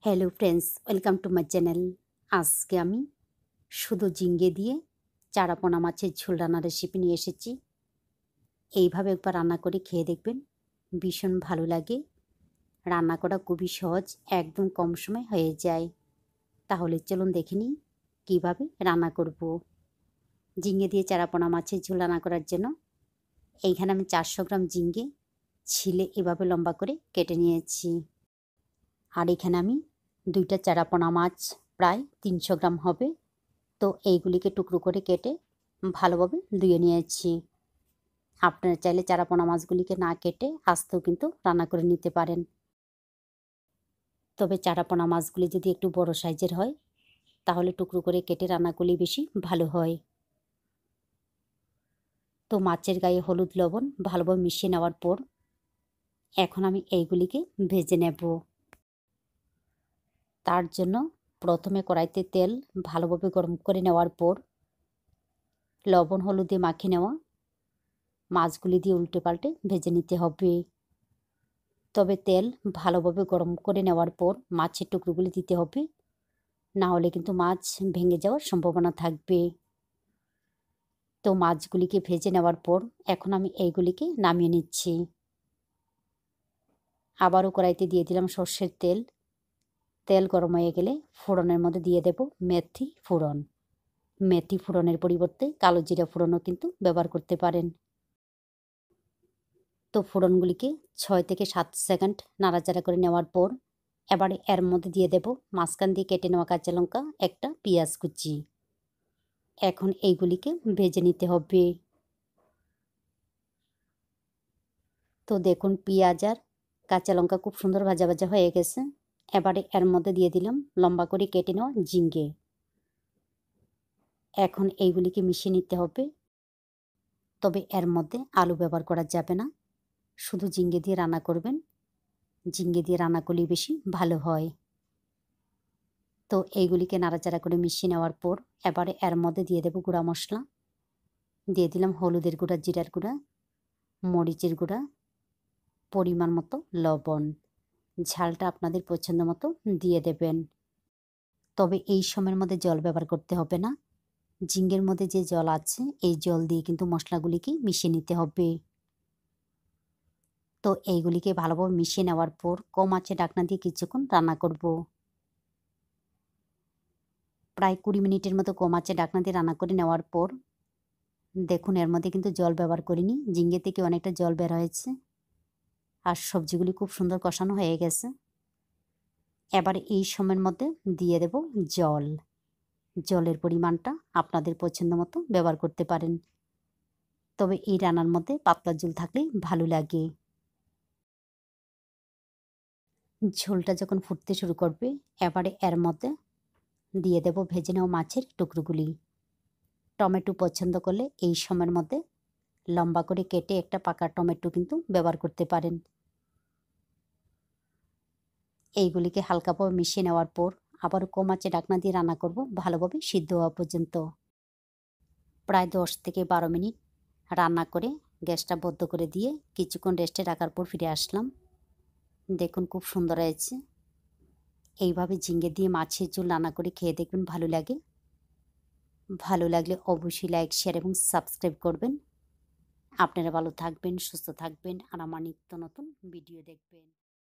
Hello friends, welcome to my channel. আজকে আমি শুধু ঝিঙ্গে দিয়ে চারাপোনা মাছের ঝোল রান্নার রেসিপি নিয়ে এসেছি। এইভাবে একবার রান্না করে খেয়ে দেখবেন, ভীষণ ভালো লাগে। রান্না করা খুবই সহজ, একদম কম সময় হয়ে যায়। তাহলে চলুন দেখে নিই কীভাবে রান্না করব। ঝিঙ্গে দিয়ে চারাপোনা মাছের ঝোল রান্না করার জন্য এইখানে আমি 400 গ্রাম ঝিঙ্গে ছিলে এভাবে লম্বা করে কেটে নিয়েছি। আর এখানে আমি 2টা চারাপোনা মাছ প্রায় 300 গ্রাম হবে, তো এইগুলিকে টুকরো করে কেটে ভালোভাবে ধুয়ে নিয়েছি। আপনারা চাইলে চারাপোনা মাছগুলিকে না কেটে আস্তেও কিন্তু রান্না করে নিতে পারেন। তবে চারাপোনা মাছগুলি যদি একটু বড় সাইজের হয় তাহলে টুকরো করে কেটে রান্না করলে বেশি ভালো হয়। তো মাছের গায়ে হলুদ লবণ ভালোভাবে মিশিয়ে নেওয়ার পর এখন আমি এইগুলিকে ভেজে নেব। তার জন্য প্রথমে কড়াইতে তেল ভালোভাবে গরম করে নেওয়ার পর লবণ হলুদ দিয়ে মাখিয়ে নেওয়া মাছগুলি দিয়ে উল্টে পাল্টে ভেজে নিতে হবে। তবে তেল ভালোভাবে গরম করে নেওয়ার পর মাছের টুকরোগুলি দিতে হবে, না হলে কিন্তু মাছ ভেঙে যাওয়ার সম্ভাবনা থাকবে। তো মাছগুলিকে ভেজে নেওয়ার পর এখন আমি এইগুলিকে নামিয়ে নিচ্ছি। আবারও কড়াইতে দিয়ে দিলাম সর্ষের তেল। তেল গরম হয়ে গেলে ফোড়নের মধ্যে দিয়ে দেব মেথি ফোড়ন। মেথি ফোড়নের পরিবর্তে কালো জিরা ফোড়নও কিন্তু ব্যবহার করতে পারেন। তো ফোড়নগুলিকে 6 থেকে 7 সেকেন্ড নাড়াচাড়া করে নেওয়ার পর এবারে এর মধ্যে দিয়ে দেব মাঝখান দিয়ে কেটে নেওয়া কাঁচা লঙ্কা, একটা পেঁয়াজ কুচি। এখন এইগুলিকে ভেজে নিতে হবে। তো দেখুন পেঁয়াজ আর কাঁচা লঙ্কা খুব সুন্দর ভাজা ভাজা হয়ে গেছে। এবারে এর মধ্যে দিয়ে দিলাম লম্বা করে কেটে নেওয়া ঝিঙ্গে। এখন এইগুলিকে মিশিয়ে নিতে হবে। তবে এর মধ্যে আলু ব্যবহার করা যাবে না, শুধু ঝিঙ্গে দিয়ে রান্না করবেন। ঝিঙ্গে দিয়ে রান্না করলে বেশি ভালো হয়। তো এইগুলিকে নাড়াচাড়া করে মিশিয়ে নেওয়ার পর এবারে এর মধ্যে দিয়ে দেব গুঁড়া মশলা। দিয়ে দিলাম হলুদের গুঁড়া, জিরার গুঁড়া, মরিচের গুঁড়া, পরিমাণ মতো লবণ। ঝালটা আপনাদের পছন্দ মতো দিয়ে দেবেন। তবে এই সময়ের মধ্যে জল ব্যবহার করতে হবে না। ঝিঙ্গের মধ্যে যে জল আছে এই জল দিয়ে কিন্তু মশলাগুলিকে মিশিয়ে নিতে হবে। তো এইগুলিকে ভালোভাবে মিশিয়ে নেওয়ার পর কম আঁচে ঢাকনা দিয়ে কিছুক্ষণ রান্না করব। প্রায় 20 মিনিটের মতো কম আঁচে ঢাকনা দিয়ে রান্না করে নেওয়ার পর দেখুন এর মধ্যে কিন্তু জল ব্যবহার করিনি, ঝিঙ্গে থেকে অনেকটা জল বের হয়েছে আর সবজিগুলি খুব সুন্দর কষানো হয়ে গেছে। এবার এই সময়ের মধ্যে দিয়ে দেব জল। জলের পরিমাণটা আপনাদের পছন্দ মতো ব্যবহার করতে পারেন, তবে এই রান্নার মধ্যে পাতলা ঝোল থাকলেই ভালো লাগে। ঝোলটা যখন ফুটতে শুরু করবে এবারে এর মধ্যে দিয়ে দেব ভেজে নেওয়া মাছের টুকরোগুলি। টমেটো পছন্দ করলে এই সময়ের মধ্যে লম্বা করে কেটে একটা পাকা টমেটো কিন্তু ব্যবহার করতে পারেন। এইগুলিকে হালকাভাবে মিশিয়ে নেওয়ার পর আবারও কম আঁচে ঢাকনা দিয়ে রান্না করব ভালোভাবে সিদ্ধ হওয়া পর্যন্ত। প্রায় 10 থেকে 12 মিনিট রান্না করে গ্যাসটা বন্ধ করে দিয়ে কিছুক্ষণ রেস্টে রাখার পর ফিরে আসলাম। দেখুন খুব সুন্দর হয়েছে। এইভাবে ঝিঙ্গে দিয়ে মাছের ঝোল রান্না করে খেয়ে দেখবেন, ভালো লাগে। ভালো লাগলে অবশ্যই লাইক, শেয়ার এবং সাবস্ক্রাইব করবেন। আপনারা ভালো থাকবেন, সুস্থ থাকবেন আর আমার নিত্য নতুন ভিডিও দেখবেন।